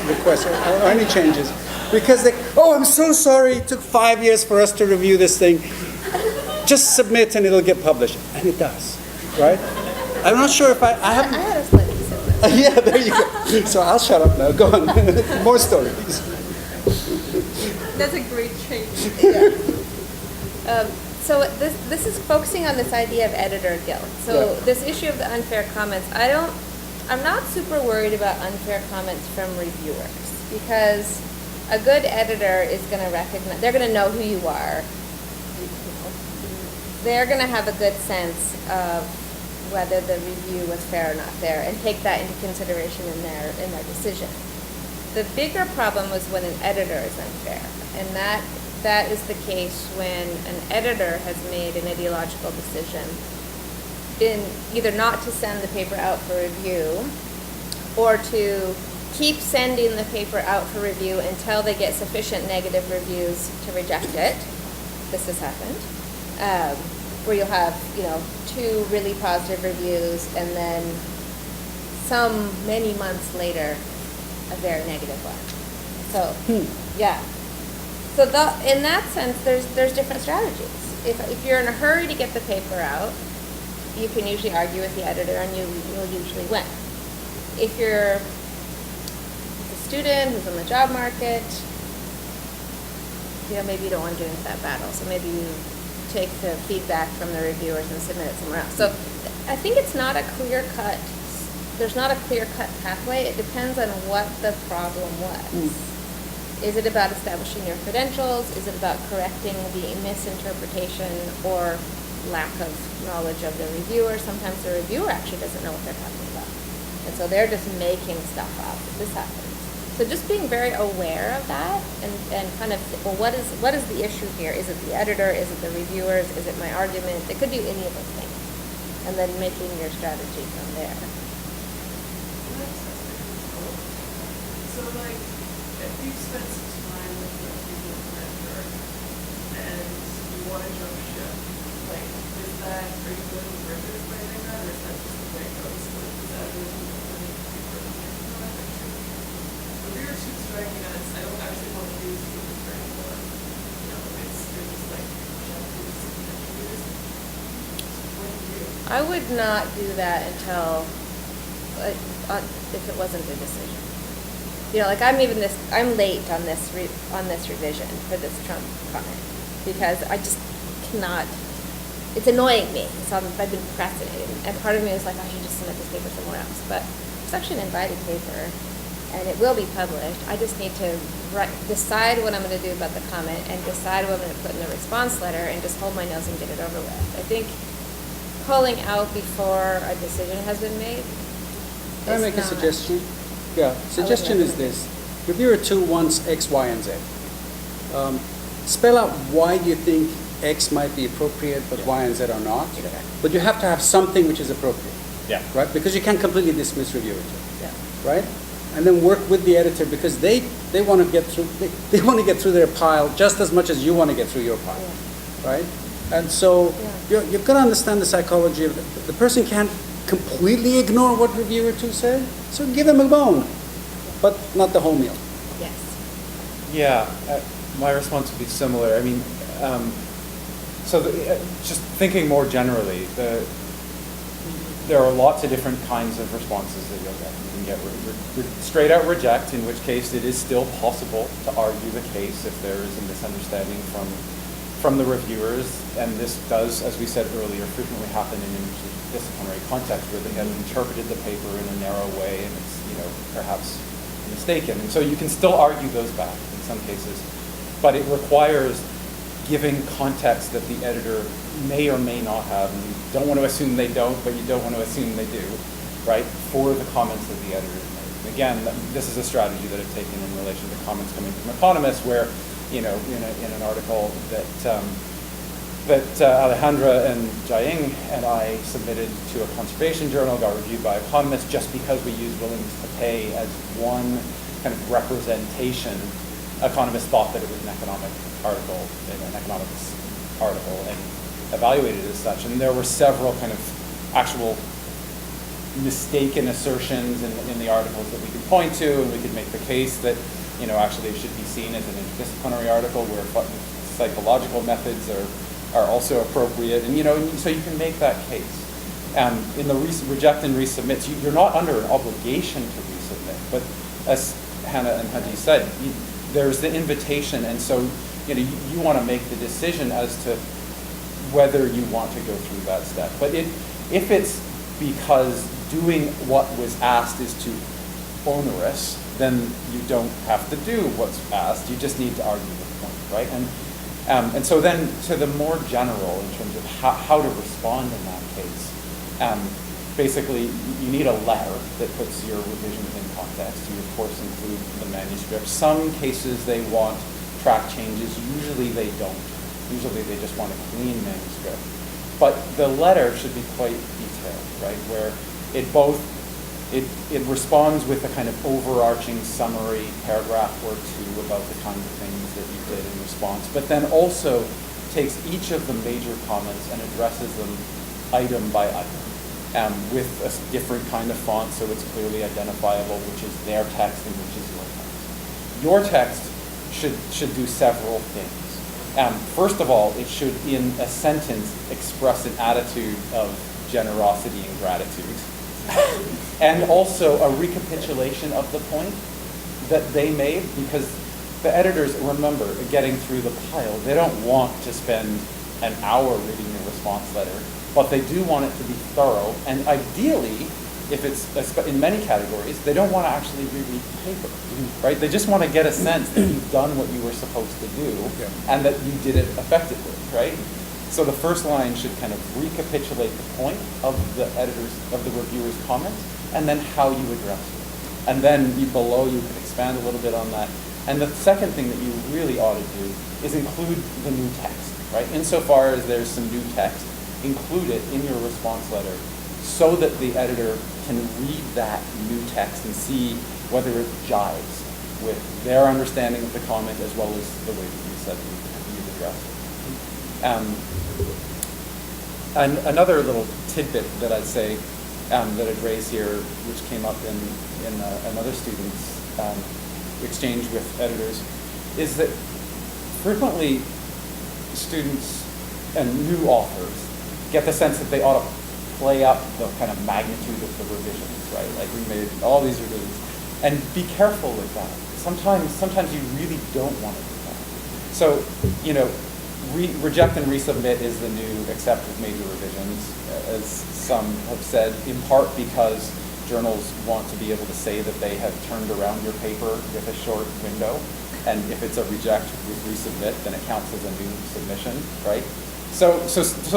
requests or any changes. Because oh, I'm so sorry, it took 5 years for us to review this thing. Just submit and it'll get published. And it does, right? I'm not sure if I haven't. I had a slightly similar. Yeah, there you go. So I'll shut up now. Go on. More stories. That's a great trait. So this is focusing on this idea of editor guilt. So Yeah. this issue of the unfair comments, I'm not super worried about unfair comments from reviewers, because a good editor is going to recognize, they're going to know who you are. They're going to have a good sense of whether the review was fair or not fair, and take that into consideration in their decision. The bigger problem was when an editor is unfair, and that is the case when an editor has made an ideological decision in either not to send the paper out for review, or to keep sending the paper out for review until they get sufficient negative reviews to reject it. This has happened, where you'll have 2 really positive reviews, and then many months later, a very negative one. So, yeah. So in that sense, there's different strategies. If you're in a hurry to get the paper out, you can usually argue with the editor, and you'll usually win. If you're a student who's in the job market, maybe you don't want to get into that battle. So maybe you take the feedback from the reviewers and submit it somewhere else. So I think it's not a clear-cut. There's not a clear-cut pathway. It depends on what the problem was. Is it about establishing your credentials? Is it about correcting the misinterpretation or lack of knowledge of the reviewer? Sometimes the reviewer actually doesn't know what they're talking about. And so they're just making stuff up. This happens. So just being very aware of that and kind of, well, what is the issue here? Is it the editor? Is it the reviewers? Is it my argument? It could be any of those things. And then making your strategy from there. So, like, if you've spent some time with your people mentor and you want to jump ship, like, are you going to work with writing that, or is that just the way it goes? Like, is that really if we were too striking us, I don't actually want to use people for anymore. They're just like Japanese interviews. What do you do? I would not do that until, if it wasn't a decision. I'm late on this revision for this Trump comment, because I just cannot. It's annoying me. So I've been procrastinating, and part of me is like, I should just submit this paper somewhere else. But it's actually an invited paper, and it will be published. I just need to decide what I'm going to do about the comment, and decide what I'm going to put in the response letter, and just hold my nose and get it over with. I think pulling out before a decision has been made. Can I make a suggestion? Yeah, suggestion is this. Reviewer 2 wants X, Y, and Z. Spell out why you think X might be appropriate, but Y and Z are not. Okay. But you have to have something which is appropriate. Yeah. Right? Because you can't completely dismiss reviewer 2. Yeah. Right? And then work with the editor, because they want to get through they want to get through their pile just as much as you want to get through your pile. Yeah. Right? And so you've got to understand the psychology of the person can't completely ignore what reviewer 2 said, so give them a bone, but not the whole meal. Yes. Yeah, my response would be similar. I mean, just thinking more generally, there are lots of different kinds of responses that you'll get. You can get straight out reject, in which case it is still possible to argue the case if there is a misunderstanding from the reviewers, and this does, as we said earlier, frequently happen in interdisciplinary context where they have interpreted the paper in a narrow way and it's, perhaps mistaken. And so you can still argue those back in some cases, but it requires giving context that the editor may or may not have, and you don't want to assume they don't, but you don't want to assume they do, right, for the comments that the editor made. And again, this is a strategy that I've taken in relation to comments coming from economists where, in an article that Alejandra and Jiaying and I submitted to a conservation journal, got reviewed by economists just because we used willingness to pay as one kind of representation economists thought that it was an economic article, an economics article, and evaluated it as such. And there were several kind of actual mistaken assertions in the articles that we could point to, and we could make the case that, actually it should be seen as an interdisciplinary article where psychological methods are also appropriate, and so you can make that case. In the reject and resubmits, you're not under an obligation to resubmit, but as Hannah and Hadi said, there's the invitation, and so you want to make the decision as to whether you want to go through that step. But if it's because doing what was asked is too onerous, then you don't have to do what's asked. You just need to argue the point, right? And so then to the more general in terms of how to respond in that case, basically you need a letter that puts your revisions in context. You of course include the manuscript. Some cases they want track changes. Usually they don't. Usually they just want a clean manuscript. But the letter should be quite detailed, right? Where it responds with a kind of overarching summary paragraph or two about the kind of things that you did in response, but then also takes each of the major comments and addresses them item by item with a different kind of font so it's clearly identifiable which is their text and which is your text. Your text should do several things. First of all, it should, in a sentence, express an attitude of generosity and gratitude. And also a recapitulation of the point that they made, because the editors, remember, getting through the pile, they don't want to spend an hour reading your response letter, but they do want it to be thorough, and ideally, if it's in many categories, they don't want to actually reread the paper, right? They just want to get a sense that you've done what you were supposed to do, and that you did it effectively, right? So the first line should kind of recapitulate the point of the reviewer's comments, and then how you address it. And then below you can expand a little bit on that. And the second thing that you really ought to do is include the new text, right? Insofar as there's some new text, include it in your response letter so that the editor can read that new text and see whether it jives with their understanding of the comment as well as the way that you said you've addressed it. And another little tidbit that I'd say that I'd raise here, which came up in another student's exchange with editors, is that frequently students and new authors get the sense that they ought to play up the kind of magnitude of the revisions, right? Like we made all these revisions. And be careful with that. Sometimes you really don't want to do that. So, reject and resubmit is the new accept with major revisions, as some have said, in part because journals want to be able to say that they have turned around your paper with a short window. And if it's a reject with resubmit, then it counts as a new submission, right? So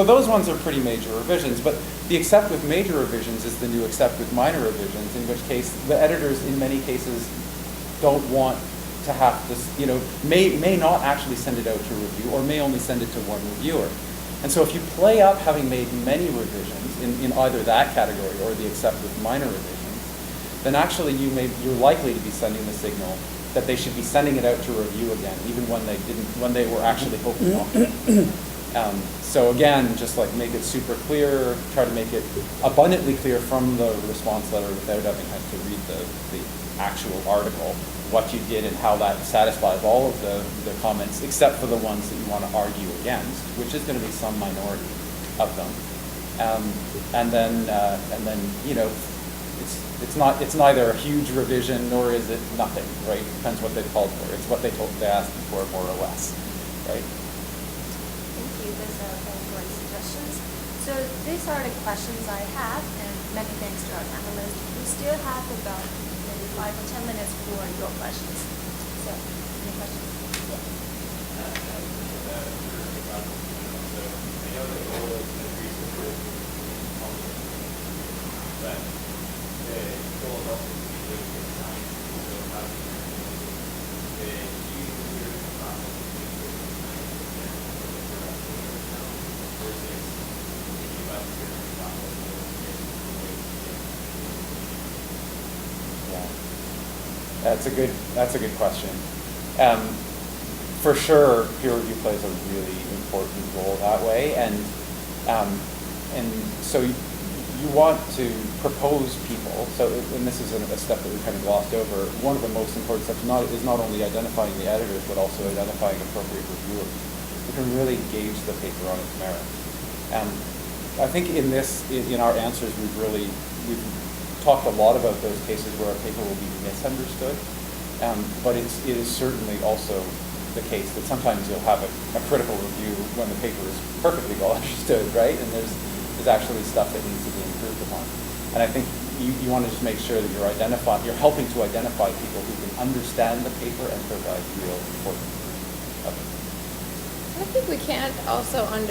those ones are pretty major revisions, but the accept with major revisions is the new accept with minor revisions, in which case the editors in many cases don't want to have this, may not actually send it out to review or may only send it to one reviewer. And so if you play up having made many revisions in either that category or the accept with minor revisions, then actually you're likely to be sending the signal that they should be sending it out to review again, even when they were actually hoping not to. So again, just like make it super clear, try to make it abundantly clear from the response letter without having had to read the actual article, what you did and how that satisfies all of the comments, except for the ones that you want to argue against, which is going to be some minority of them. And then it's neither a huge revision nor is it nothing, right? Depends what they called for. It's what they asked for, more or less, right? Thank you. Those are all great suggestions. So these are the questions I have, and many thanks to our panelists. We still have about maybe 5 or 10 minutes for your questions. So, any questions? Yeah. That's a good question. For sure, peer review plays a really important role that way, and so you want to propose people. So, and this is a step that we kind of glossed over. One of the most important steps is not only identifying the editors, but also identifying appropriate reviewers who can really gauge the paper on its merit. I think in our answers, we've talked a lot about those cases where a paper will be misunderstood, but it is certainly also the case that sometimes you'll have a critical review when the paper is perfectly well understood, right? And there's actually stuff that needs to be improved upon. And I think you want to just make sure that you're helping to identify people who can understand the paper and provide real important of it. I think we can't also or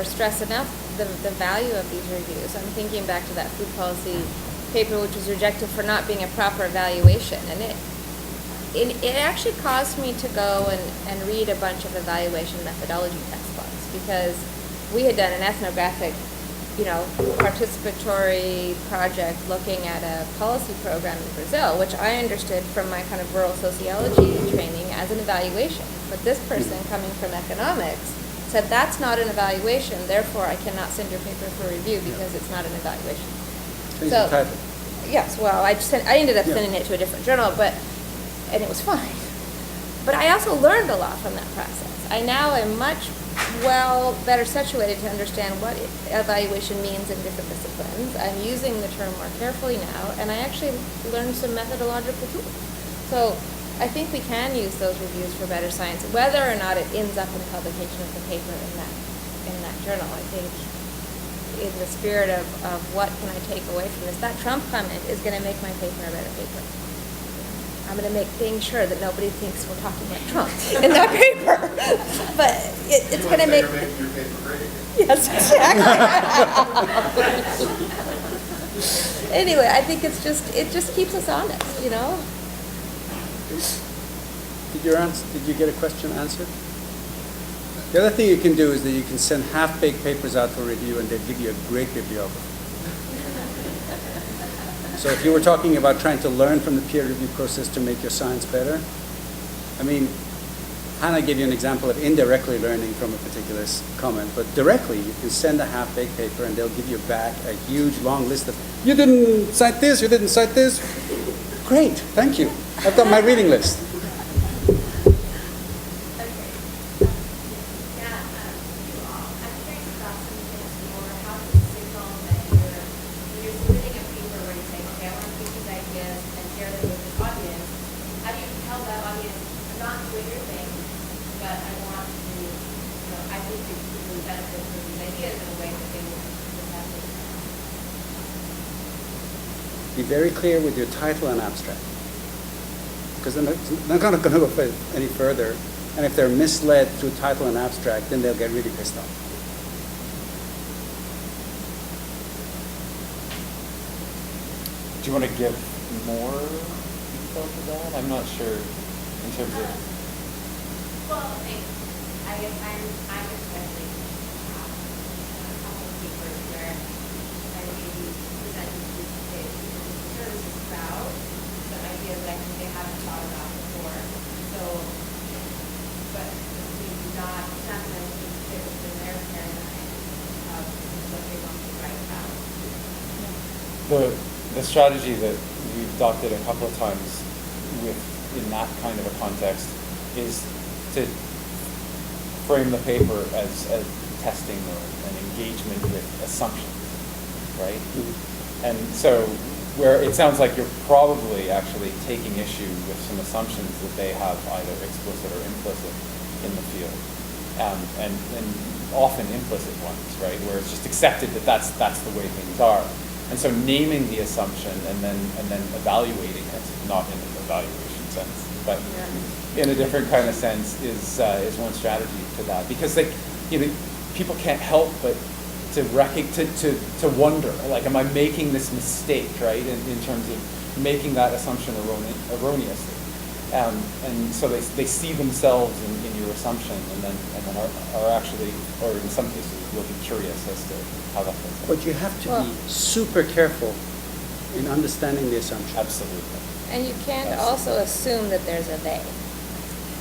stress enough the value of these reviews. I'm thinking back to that food policy paper, which was rejected for not being a proper evaluation, and it actually caused me to go and read a bunch of evaluation methodology textbooks, because we had done an ethnographic, participatory project looking at a policy program in Brazil, which I understood from my kind of rural sociology training as an evaluation. But this person coming from economics said that's not an evaluation, therefore I cannot send your paper for review because it's not an evaluation. Change the title. Yes, well, I ended up sending it to a different journal, and it was fine. But I also learned a lot from that process. I now am much better situated to understand what evaluation means in different disciplines. I'm using the term more carefully now, and I actually learned some methodological tools. So I think we can use those reviews for better science, whether or not it ends up in the publication of the paper in that journal. I think in the spirit of what can I take away from this, that Trump comment is going to make my paper a better paper. I'm going to make dang sure that nobody thinks we're talking about Trump in that paper. But it's going to make your paper great. Yes, exactly. Anyway, I think it just keeps us honest, Did you get a question answered? The other thing you can do is that you can send half-baked papers out for review, and they'll give you a great bibliography. So if you were talking about trying to learn from the peer review process to make your science better, I mean, Hannah gave you an example of indirectly learning from a particular comment, but directly you can send a half-baked paper and they'll give you back a huge long list of, you didn't cite this, you didn't cite this. Great, thank you. I've got my reading list. Be very clear with your title and abstract, because they're not going to go any further. And if they're misled through title and abstract, then they'll get really pissed off. Do you want to give more detail to that? I'm not sure in terms of. Well, I guess I'm especially a couple of papers where I maybe presented services about some ideas that I think they haven't thought about before. So, but maybe not going to fit within their paradigm of what they want to write about. The strategy that we've adopted a couple of times in that kind of a context is to frame the paper as testing or an engagement with assumptions, right? Mm-hmm. And so where it sounds like you're probably actually taking issue with some assumptions that they have either explicit or implicit in the field, and often implicit ones, right? Where it's just accepted that that's the way things are. And so naming the assumption and then evaluating it, not in an evaluation sense, but in a different kind of sense, is one strategy to that. Because people can't help but to wonder, like, am I making this mistake, right? In terms of making that assumption erroneously, and so they see themselves in your assumption, and then are actually, or in some cases, will be curious as to how that plays out. But you have to be super careful in understanding the assumption. Absolutely. And you can't Absolutely. also assume that there's a they.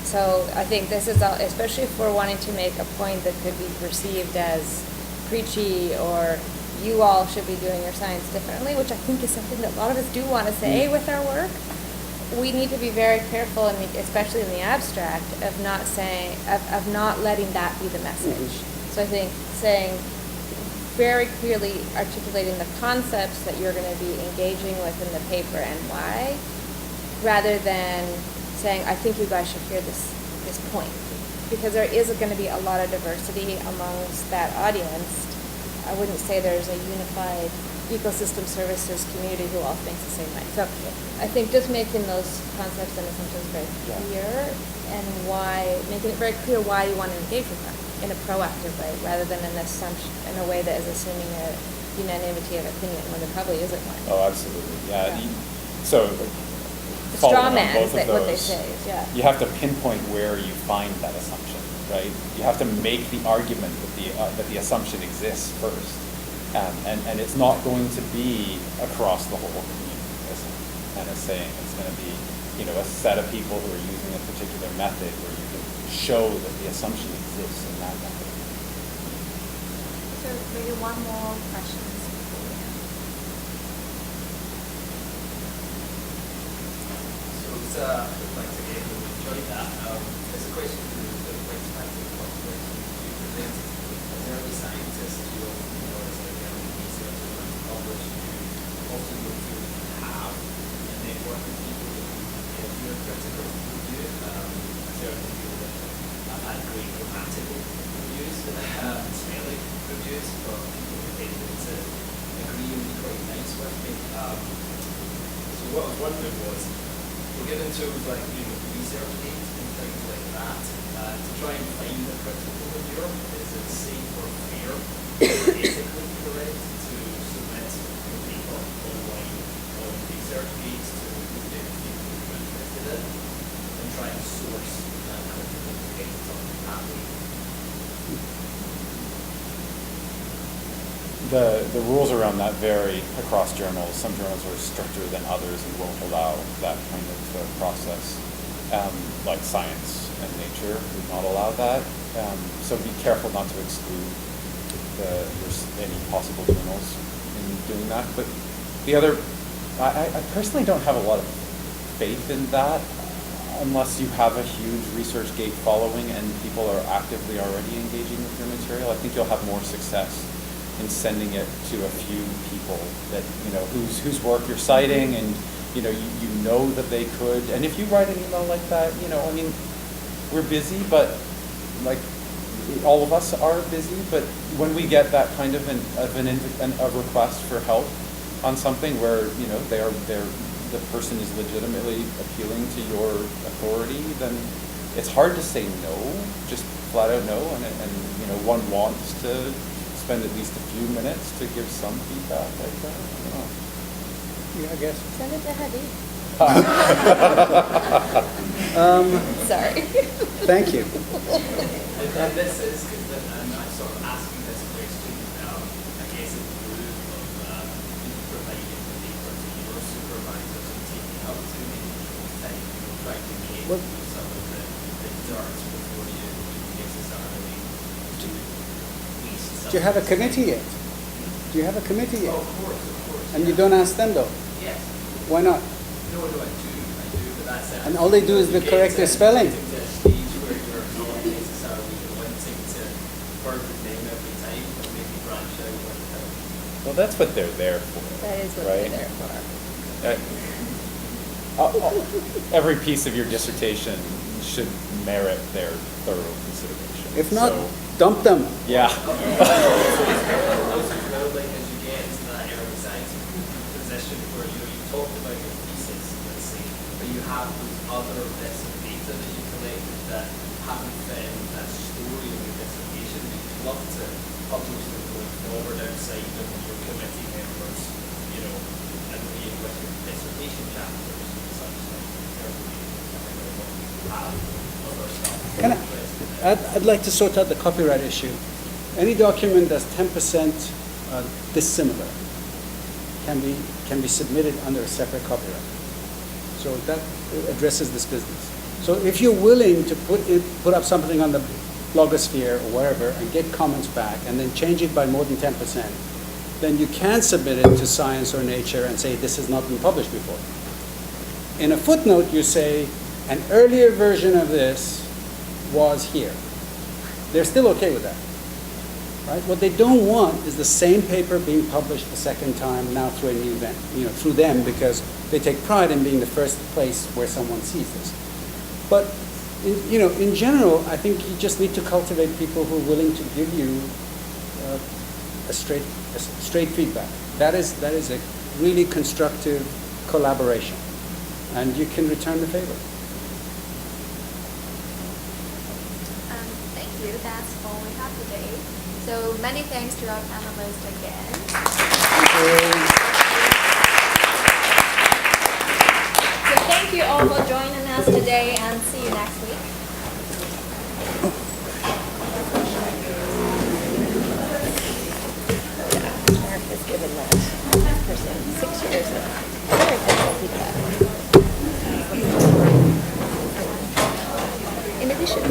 So I think this is, especially if we're wanting to make a point that could be perceived as preachy or you all should be doing your science differently, which I think is something that a lot of us do want to say with our work. We need to be very careful, especially in the abstract, of not saying, of not letting that be the message. So I think saying, very clearly articulating the concepts that you're going to be engaging with in the paper and why, rather than saying, I think you guys should hear this point. Because there is going to be a lot of diversity amongst that audience. I wouldn't say there's a unified ecosystem services community who all thinks the same way. So I think just making those concepts and assumptions very clear and making it very clear why you want to engage with them in a proactive way, rather than an assumption, in a way that is assuming a unanimity of opinion when there probably isn't one. Oh, absolutely, yeah. Yeah. So, The following straw on man both is of what they those, say, yeah. you have to pinpoint where you find that assumption, right? You have to make the argument that the assumption exists first. And it's not going to be across the whole community, as kind of saying. It's going to be, a set of people who are using a particular method where you can show that the assumption exists in that method. So maybe one more question. So it's thanks again, we enjoyed that. There's a question that links back to the population you presented. As an early scientist, as an early researcher when you publish, you often go through and have a network of people that you give your critical review. I certainly feel that I've had great grammatical reviews, smelling reviews from people who tended to agree and be quite nice with me. So what I was wondering was, we're given tools like research aids and things like that to try and find a critical reviewer. Is it safe or fair, ethically correct to submit your paper online on research aids to people you're interested in and try and source that critical editor that way? The rules around that vary across journals. Some journals are stricter than others and won't allow that kind of process. Like Science and Nature would not allow that. So be careful not to exclude any possible journals in doing that. But the other, I personally don't have a lot of faith in that unless you have a huge ResearchGate following and people are actively already engaging with your material. I think you'll have more success in sending it to a few people that, whose work you're citing and, you know that they could. And if you write an email like that, we're busy, but all of us are busy, but when we get that kind of a request for help on something where, the person is legitimately appealing to your authority, then it's hard to say no, just flat out no, and one wants to spend at least a few minutes to give some feedback like that. I don't know. Yeah, I guess. Send it to Hadi. Sorry. Thank you. And this is, because I'm sort of asking this question, I guess in lieu of providing the paper to your supervisors and taking up too many people's time, trying to get through some of the dirt before you necessarily do waste some. Do you have a committee yet? Do you have a committee yet? Oh, of course. And you don't ask them though? Yes. Why not? No, I do, but that's it. And all they do is the correct the spelling. To a stage where you're not necessarily wanting to work with them every time, or maybe branch out with them. Well, that's what they're there for. That is what right? they're there for. Every piece of your dissertation should merit their thorough consideration. If not, So, dump them. yeah. Also, like as you get into that early science position where you talked about your thesis, let's say, but you have those other bits of data that you collected that haven't fit in that story of your dissertation, but you'd love to publish them going forward outside of your committee members, agreeing with your dissertation chapters and such things. Have other stuff. Can I'd like to sort out the copyright issue. Any document that's 10% dissimilar can be submitted under a separate copyright. So that addresses this business. So if you're willing to put up something on the blogosphere or wherever and get comments back and then change it by more than 10%, then you can submit it to Science or Nature and say this has not been published before. In a footnote, you say an earlier version of this was here. They're still okay with that. Right? What they don't want is the same paper being published the second time now through a new event, through them, because they take pride in being the first place where someone sees this. But in general, I think you just need to cultivate people who are willing to give you a straight feedback. That is a really constructive collaboration, and you can return the favor. Thank you. That's all we have today. So many thanks to our panelists again. So thank you all for joining us today, and see you next week. Mark has given that person 6 years of very good feedback. In addition,